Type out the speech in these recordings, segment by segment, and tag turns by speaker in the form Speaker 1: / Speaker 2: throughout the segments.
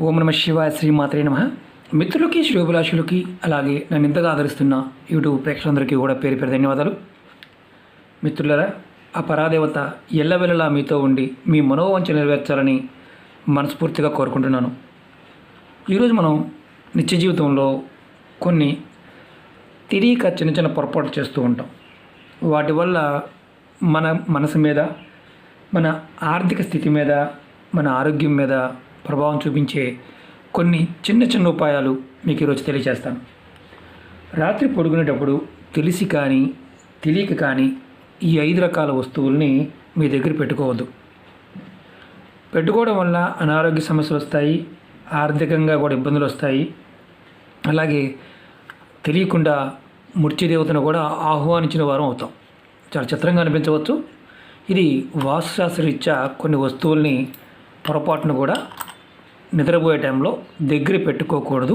Speaker 1: ఓం నమ శివాయ శ్రీమాత్రే నమ. మిత్రులకి శ్రేయోభిలాషులకి అలాగే నన్ను ఇంతగా ఆదరిస్తున్న యూట్యూబ్ ప్రేక్షకులందరికీ కూడా పేరు పేరు ధన్యవాదాలు. మిత్రులరా, ఆ పరాదేవత ఎల్లవెల్లలా మీతో ఉండి మీ మనోవంచ నెరవేర్చాలని మనస్ఫూర్తిగా కోరుకుంటున్నాను. ఈరోజు మనం నిత్య జీవితంలో కొన్ని తెలియక చిన్న చిన్న పొరపాటు చేస్తూ ఉంటాం. వాటి వల్ల మన మనసు మీద, మన ఆర్థిక స్థితి మీద, మన ఆరోగ్యం మీద ప్రభావం చూపించే కొన్ని చిన్న చిన్న ఉపాయాలు మీకు ఈరోజు తెలియజేస్తాను. రాత్రి పడుకునేటప్పుడు తెలిసి కానీ తెలియక కానీ ఈ 5 రకాల వస్తువుల్ని మీ దగ్గర పెట్టుకోవద్దు. పెట్టుకోవడం వల్ల అనారోగ్య సమస్యలు వస్తాయి, ఆర్థికంగా కూడా ఇబ్బందులు వస్తాయి. అలాగే తెలియకుండా మృత్యుదేవతను కూడా ఆహ్వానించిన వారం అవుతాం. చాలా చిత్రంగా అనిపించవచ్చు. ఇది వాస్తుశాస్త్రరీత్యా కొన్ని వస్తువుల్ని పొరపాటును కూడా నిద్రపోయే టైంలో దగ్గర పెట్టుకోకూడదు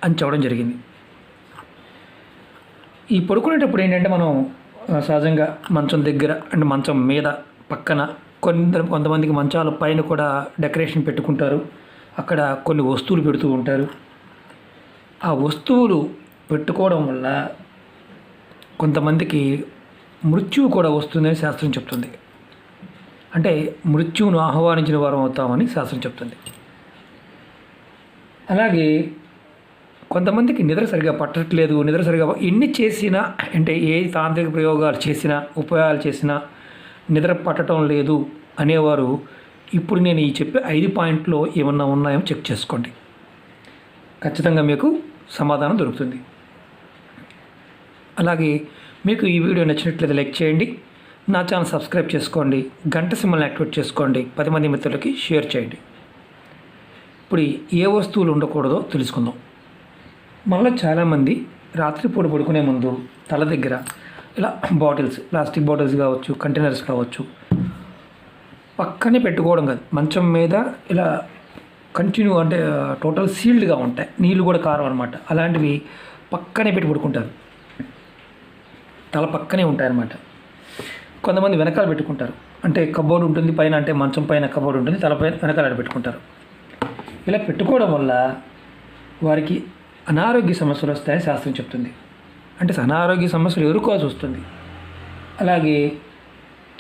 Speaker 1: అని చెప్పడం జరిగింది. ఈ పడుకునేటప్పుడు ఏంటంటే మనం సహజంగా మంచం దగ్గర అంటే మంచం మీద పక్కన కొంతమందికి మంచాల పైన కూడా డెకరేషన్ పెట్టుకుంటారు. అక్కడ కొన్ని వస్తువులు పెడుతూ ఉంటారు. ఆ వస్తువులు పెట్టుకోవడం వల్ల కొంతమందికి మృత్యువు కూడా వస్తుందని శాస్త్రం చెప్తుంది. అంటే మృత్యువును ఆహ్వానించిన వారం అవుతామని శాస్త్రం చెప్తుంది. అలాగే కొంతమందికి నిద్ర సరిగా పట్టట్లేదు, నిద్ర సరిగా ఎన్ని చేసినా అంటే ఏ తాంత్రిక ప్రయోగాలు చేసినా ఉపాయాలు చేసినా నిద్ర పట్టడం లేదు అనేవారు ఇప్పుడు నేను ఈ చెప్పే 5 పాయింట్లో ఏమన్నా ఉన్నాయో చెక్ చేసుకోండి. ఖచ్చితంగా మీకు సమాధానం దొరుకుతుంది. అలాగే మీకు ఈ వీడియో నచ్చినట్లయితే లైక్ చేయండి, నా ఛానల్ సబ్స్క్రైబ్ చేసుకోండి, గంట సింబల్ని యాక్టివేట్ చేసుకోండి, 10 మంది మిత్రులకి షేర్ చేయండి. ఇప్పుడు ఏ వస్తువులు ఉండకూడదో తెలుసుకుందాం. మనలో చాలామంది రాత్రిపూట పడుకునే ముందు తల దగ్గర ఇలా బాటిల్స్, ప్లాస్టిక్ బాటిల్స్ కావచ్చు, కంటైనర్స్ కావచ్చు, పక్కనే పెట్టుకోవడం కాదు, మంచం మీద ఇలా కంటిన్యూ అంటే టోటల్ సీల్డ్గా ఉంటాయి, నీళ్ళు కూడా కారం అనమాట. అలాంటివి పక్కనే పెట్టి పడుకుంటారు, తల పక్కనే ఉంటాయన్నమాట. కొంతమంది వెనకాల పెట్టుకుంటారు, అంటే కబోర్డ్ ఉంటుంది పైన, అంటే మంచం పైన కబోర్డ్ ఉంటుంది, తలపైన వెనకాల పెట్టుకుంటారు. ఇలా పెట్టుకోవడం వల్ల వారికి అనారోగ్య సమస్యలు వస్తాయని శాస్త్రం చెప్తుంది. అంటే అనారోగ్య సమస్యలు ఎదుర్కోవాల్సి వస్తుంది. అలాగే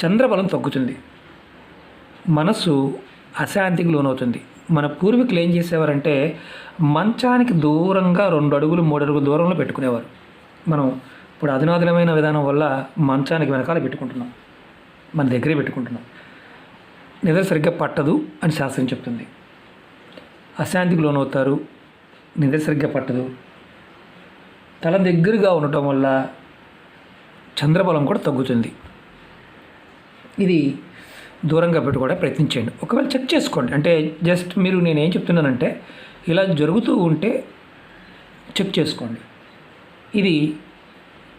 Speaker 1: చంద్రబలం తగ్గుతుంది, మనసు అశాంతికి లోనవుతుంది. మన పూర్వీకులు ఏం చేసేవారంటే మంచానికి దూరంగా 2 అడుగులు 3 అడుగుల దూరంలో పెట్టుకునేవారు. మనం ఇప్పుడు అధునాతనమైన విధానం వల్ల మంచానికి వెనకాల పెట్టుకుంటున్నాం, మన దగ్గరే పెట్టుకుంటున్నాం. నిద్ర సరిగ్గా పట్టదు అని శాస్త్రం చెప్తుంది. అశాంతికి లోనవుతారు, నిద్ర సరిగ్గా పట్టదు. తల దగ్గరగా ఉండటం వల్ల చంద్రబలం కూడా తగ్గుతుంది. ఇది దూరంగా పెట్టుకోవడానికి ప్రయత్నించండి. ఒకవేళ చెక్ చేసుకోండి, అంటే జస్ట్ మీరు నేనేం చెప్తున్నానంటే ఇలా జరుగుతూ ఉంటే చెక్ చేసుకోండి. ఇది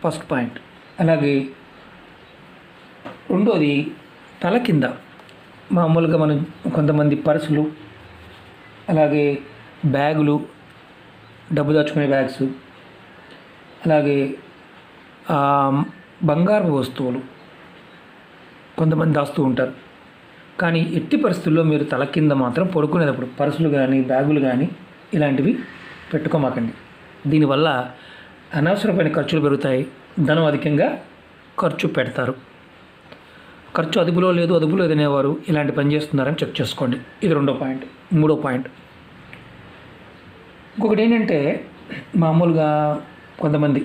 Speaker 1: ఫస్ట్ పాయింట్. అలాగే రెండోది, తల కింద మామూలుగా మనం కొంతమంది పర్సులు, అలాగే బ్యాగులు, డబ్బు దాచుకునే బ్యాగ్స్, అలాగే బంగారు వస్తువులు కొంతమంది దాస్తూ ఉంటారు. కానీ ఎట్టి పరిస్థితుల్లో మీరు తల కింద మాత్రం పడుకునేటప్పుడు పర్సులు కానీ బ్యాగులు కానీ ఇలాంటివి పెట్టుకోమాకండి. దీనివల్ల అనవసరమైన ఖర్చులు పెరుగుతాయి, ధనం అధికంగా ఖర్చు పెడతారు. ఖర్చు అదుపులో లేదు అనేవారు ఇలాంటి పని చేస్తున్నారని చెక్ చేసుకోండి. ఇది 2వ పాయింట్. 3వ పాయింట్, ఇంకొకటి ఏంటంటే మామూలుగా కొంతమంది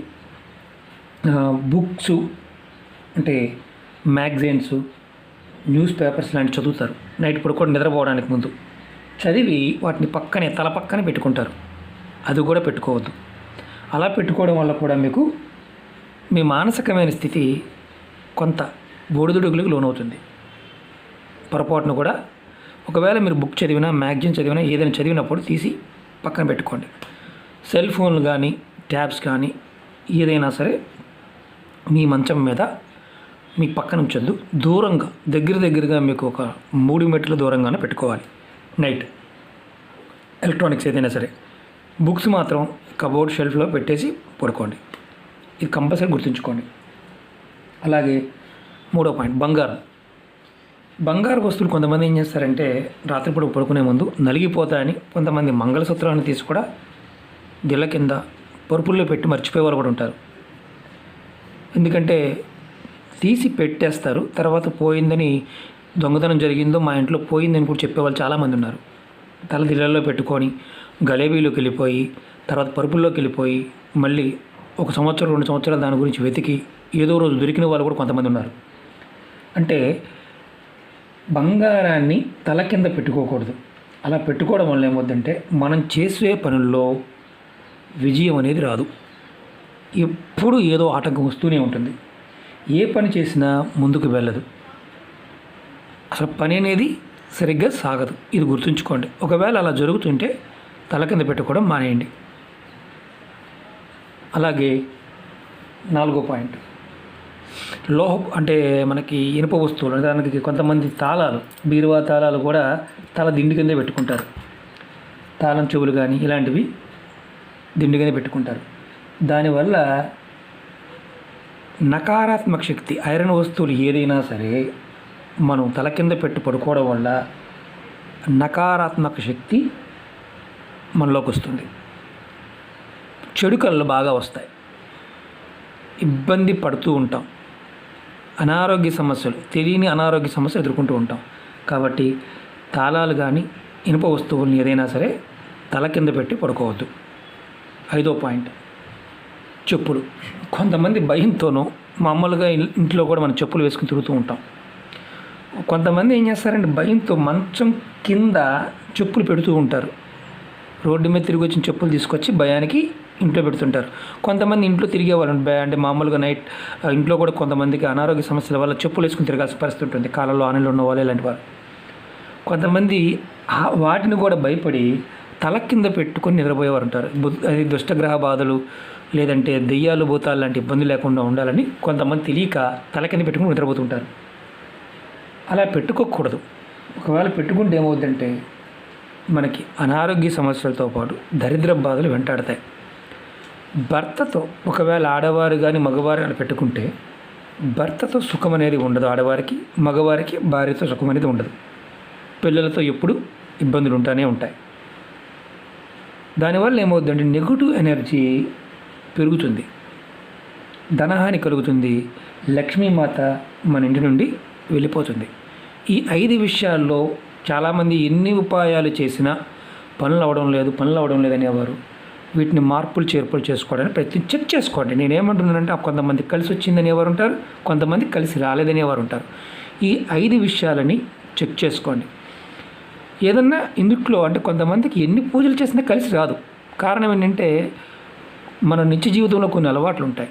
Speaker 1: బుక్స్ అంటే మ్యాగజైన్స్, న్యూస్ పేపర్స్ లాంటివి చదువుతారు. నైట్ పడుకోవడం నిద్రపోవడానికి ముందు చదివి వాటిని పక్కనే తల పక్కనే పెట్టుకుంటారు. అది కూడా పెట్టుకోవద్దు. అలా పెట్టుకోవడం వల్ల కూడా మీకు మీ మానసికమైన స్థితి కొంత బూడిదడుగులకు లోనవుతుంది. పొరపాటును కూడా ఒకవేళ మీరు బుక్ చదివినా, మ్యాగజైన్ చదివినా, ఏదైనా చదివినప్పుడు తీసి పక్కన పెట్టుకోండి. సెల్ ఫోన్లు కానీ ట్యాబ్స్ కానీ ఏదైనా సరే మీ మంచం మీద మీ పక్కన ఉంచొద్దు. దూరంగా దగ్గరగా మీకు ఒక 3 మీటర్ల దూరంగానే పెట్టుకోవాలి నైట్. ఎలక్ట్రానిక్స్ ఏదైనా సరే, బుక్స్ మాత్రం కబోర్డ్ షెల్ఫ్లో పెట్టేసి పడుకోండి. ఇది కంపల్సరీ గుర్తుంచుకోండి. అలాగే 3వ పాయింట్, బంగారం. బంగారు వస్తువులు కొంతమంది ఏం చేస్తారంటే రాత్రిపూట పడుకునే ముందు నలిగిపోతాయని కొంతమంది మంగళసూత్రాన్ని తీసి కూడా దిళ్ళ కింద పరుపుల్లో పెట్టి మర్చిపోయే వాళ్ళు కూడా ఉంటారు. ఎందుకంటే తీసి పెట్టేస్తారు, తర్వాత పోయిందని, దొంగతనం జరిగిందో మా ఇంట్లో పోయిందని కూడా చెప్పేవాళ్ళు చాలామంది ఉన్నారు. తల దిళ్ళల్లో పెట్టుకొని గలేబీలోకి వెళ్ళిపోయి తర్వాత పరుపుల్లోకి వెళ్ళిపోయి మళ్ళీ 1 సంవత్సరం 2 సంవత్సరాలు దాని గురించి వెతికి ఏదో రోజు దొరికిన వాళ్ళు కూడా కొంతమంది ఉన్నారు. అంటే బంగారాన్ని తల కింద పెట్టుకోకూడదు. అలా పెట్టుకోవడం వల్ల ఏమవుతుందంటే మనం చేసే పనుల్లో విజయం అనేది రాదు. ఎప్పుడు ఏదో ఆటంకం వస్తూనే ఉంటుంది. ఏ పని చేసినా ముందుకు వెళ్ళదు. అసలు పని అనేది సరిగ్గా సాగదు. ఇది గుర్తుంచుకోండి. ఒకవేళ అలా జరుగుతుంటే తల కింద పెట్టుకోవడం మానేయండి. అలాగే 4వ పాయింట్, అంటే మనకి ఇనుప వస్తువులు, దానికి కొంతమంది తాళాలు, బీరువా తాళాలు కూడా తల దిండు కిందే పెట్టుకుంటారు. తాళం చెవులు కానీ ఇలాంటివి దిండు కింద పెట్టుకుంటారు. దానివల్ల నకారాత్మక శక్తి, ఐరన్ వస్తువులు ఏదైనా సరే మనం తల కింద పెట్టి పడుకోవడం వల్ల నకారాత్మక శక్తి మనలోకి వస్తుంది. చెడు కళ్ళు బాగా వస్తాయి, ఇబ్బంది పడుతూ ఉంటాం, అనారోగ్య సమస్యలు, తెలియని అనారోగ్య సమస్యలు ఎదుర్కొంటూ ఉంటాం. కాబట్టి తాళాలు కానీ ఇనుప వస్తువులను ఏదైనా సరే తల కింద పెట్టి పడుకోవద్దు. 5వ పాయింట్, చెప్పులు. కొంతమంది భయంతోనూ మామూలుగా ఇంట్లో కూడా మనం చెప్పులు వేసుకుని తిరుగుతూ ఉంటాం. కొంతమంది ఏం చేస్తారంటే భయంతో మంచం కింద చెప్పులు పెడుతూ ఉంటారు. రోడ్డు మీద తిరిగి వచ్చిన చెప్పులు తీసుకొచ్చి భయానికి ఇంట్లో పెడుతుంటారు. కొంతమంది ఇంట్లో తిరిగే వాళ్ళు అంటే మామూలుగా నైట్ ఇంట్లో కూడా కొంతమందికి అనారోగ్య సమస్యల వల్ల చెప్పులు వేసుకుని తిరగాల్సిన పరిస్థితి ఉంటుంది. కాళ్ళలో ఆనలు ఉన్న వాళ్ళు ఇలాంటి వారు. కొంతమంది వాటిని కూడా భయపడి తల కింద పెట్టుకొని నిద్రపోయేవారు ఉంటారు. అది దుష్టగ్రహ బాధలు లేదంటే దెయ్యాలు భూతాలు లాంటి ఇబ్బంది లేకుండా ఉండాలని కొంతమంది తెలియక తల కింద పెట్టుకుని నిద్రపోతుంటారు. అలా పెట్టుకోకూడదు. ఒకవేళ పెట్టుకుంటే ఏమవుతుందంటే మనకి అనారోగ్య సమస్యలతో పాటు దరిద్ర బాధలు వెంటాడతాయి. భర్తతో ఒకవేళ ఆడవారు కానీ మగవారు అని పెట్టుకుంటే భర్తతో సుఖం అనేది ఉండదు. ఆడవారికి మగవారికి భార్యతో సుఖం అనేది ఉండదు. పిల్లలతో ఎప్పుడు ఇబ్బందులు ఉంటూనే ఉంటాయి. దానివల్ల ఏమవుతుందంటే నెగిటివ్ ఎనర్జీ పెరుగుతుంది, ధనహాని కలుగుతుంది, లక్ష్మీమాత మన ఇంటి నుండి వెళ్ళిపోతుంది. ఈ 5 విషయాల్లో చాలామంది ఎన్ని ఉపాయాలు చేసినా పనులు అవ్వడం లేదు అనేవారు. వీటిని మార్పులు చేర్పులు చేసుకోవడానికి ప్రయత్నం చెక్ చేసుకోండి. నేనేమంటున్నానంటే కొంతమంది కలిసి వచ్చిందని ఎవరు ఉంటారు, కొంతమంది కలిసి రాలేదని ఎవరు ఉంటారు. ఈ 5 విషయాలని చెక్ చేసుకోండి. ఏదన్నా ఇందుట్లో అంటే కొంతమందికి ఎన్ని పూజలు చేసినా కలిసి రాదు. కారణం ఏంటంటే మన నిత్య జీవితంలో కొన్ని అలవాట్లు ఉంటాయి.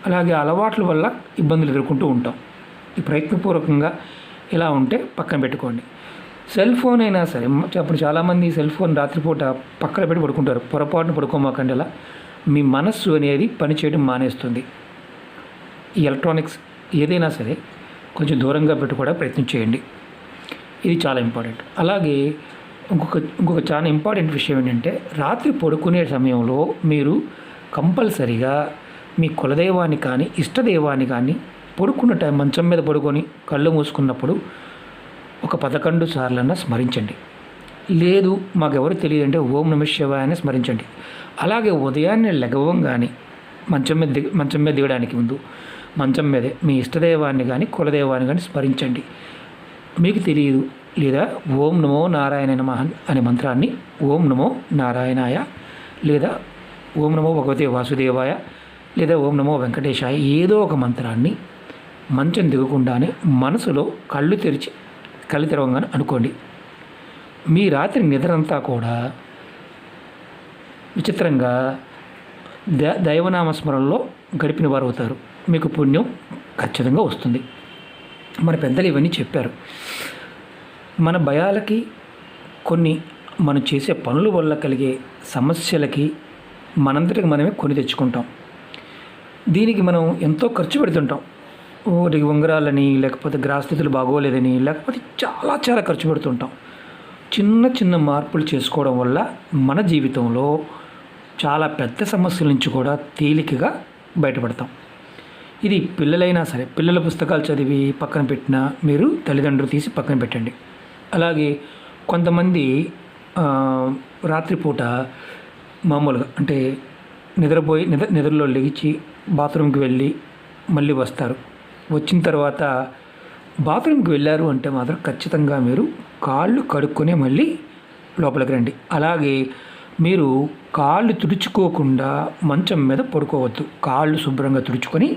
Speaker 1: అలాగే అలవాట్ల వల్ల ఇబ్బందులు ఎదుర్కొంటూ ఉంటాం. ఈ ప్రయత్నపూర్వకంగా ఇలా ఉంటే పక్కన పెట్టుకోండి. సెల్ ఫోన్ అయినా సరే, అప్పుడు చాలామంది సెల్ ఫోన్ రాత్రిపూట పక్కన పెట్టి పడుకుంటారు. పొరపాటున పడుకోమాకండి. అలా మీ మనస్సు అనేది పనిచేయడం మానేస్తుంది. ఈ ఎలక్ట్రానిక్స్ ఏదైనా సరే కొంచెం దూరంగా పెట్టుకోవడానికి ప్రయత్నం చేయండి. ఇది చాలా ఇంపార్టెంట్. అలాగే ఇంకొక చాలా ఇంపార్టెంట్ విషయం ఏంటంటే రాత్రి పడుకునే సమయంలో మీరు కంపల్సరిగా మీ కులదైవాన్ని కానీ ఇష్టదైవాన్ని కానీ పడుకున్న టైం మంచం మీద పడుకొని కళ్ళు మూసుకున్నప్పుడు ఒక 11 సార్లన్నా స్మరించండి. లేదు మాకెవరు తెలియదంటే ఓం నమః శివాయ అని స్మరించండి. అలాగే ఉదయాన్నే లెగవంగానే మంచం మీద దిగడానికి ముందు మంచం మీదే మీ ఇష్టదైవాన్ని కానీ కులదైవాన్ని కానీ స్మరించండి. మీకు తెలియదు లేదా ఓం నమో నారాయణ నమః అనే మంత్రాన్ని ఓం నమో నారాయణాయ లేదా ఓం నమో భగవతే వాసుదేవాయ లేదా ఓం నమో వెంకటేశాయ ఏదో ఒక మంత్రాన్ని మంచం దిగకుండానే మనసులో కళ్ళు తెరవంగానే అనుకోండి. మీ రాత్రి నిద్రంతా కూడా విచిత్రంగా దైవనామస్మరణలో గడిపిన వారు అవుతారు. మీకు పుణ్యం ఖచ్చితంగా వస్తుంది. మన పెద్దలు ఇవన్నీ చెప్పారు. మన భయాలకి కొన్ని మనం చేసే పనుల వల్ల కలిగే సమస్యలకి మనంతటికి మనమే కొని తెచ్చుకుంటాం. దీనికి మనం ఎంతో ఖర్చు పెడుతుంటాం. ఒకటి ఉంగరాలని, లేకపోతే గ్రహస్థితులు బాగోలేదని, లేకపోతే చాలా ఖర్చు పెడుతుంటాం. చిన్న మార్పులు చేసుకోవడం వల్ల మన జీవితంలో చాలా పెద్ద సమస్యల నుంచి కూడా తేలికగా బయటపడతాం. ఇది పిల్లలైనా సరే, పిల్లల పుస్తకాలు చదివి పక్కన పెట్టినా మీరు తల్లిదండ్రులు తీసి పక్కన పెట్టండి. అలాగే కొంతమంది రాత్రిపూట మామూలుగా అంటే నిద్రలో లెగిచి బాత్రూమ్కి వెళ్ళి మళ్ళీ వస్తారు. వచ్చిన తర్వాత బాత్రూమ్కి వెళ్ళారు అంటే మాత్రం ఖచ్చితంగా మీరు కాళ్ళు కడుక్కొని మళ్ళీ లోపలికి రండి. అలాగే మీరు కాళ్ళు తుడుచుకోకుండా మంచం మీద పడుకోవద్దు. కాళ్ళు శుభ్రంగా తుడుచుకొని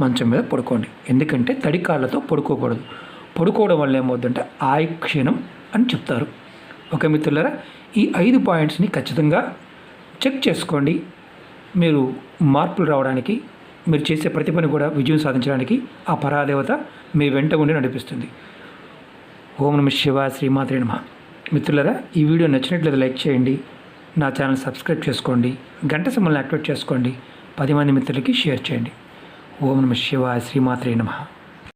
Speaker 1: మంచం మీద పడుకోండి. ఎందుకంటే తడి కాళ్ళతో పడుకోకూడదు. పడుకోవడం వల్ల ఏమవుతుందంటే ఆయుక్షీణం అని చెప్తారు. ఓకే మిత్రులారా, ఈ 5 పాయింట్స్ని ఖచ్చితంగా చెక్ చేసుకోండి. మీరు మార్పులు రావడానికి, మీరు చేసే ప్రతి పని కూడా విజయం సాధించడానికి ఆ పరాదేవత మీ వెంట ఉండి నడిపిస్తుంది. ఓం నమః శివాయ, శ్రీమాత్రే నమః. మిత్రులారా, ఈ వీడియో నచ్చినట్లయితే లైక్ చేయండి, నా ఛానల్ సబ్స్క్రైబ్ చేసుకోండి, గంట సింబల్ని యాక్టివేట్ చేసుకోండి, 10 మంది మిత్రులకి షేర్ చేయండి. ఓం నమః శివాయ, శ్రీమాత్రే నమః.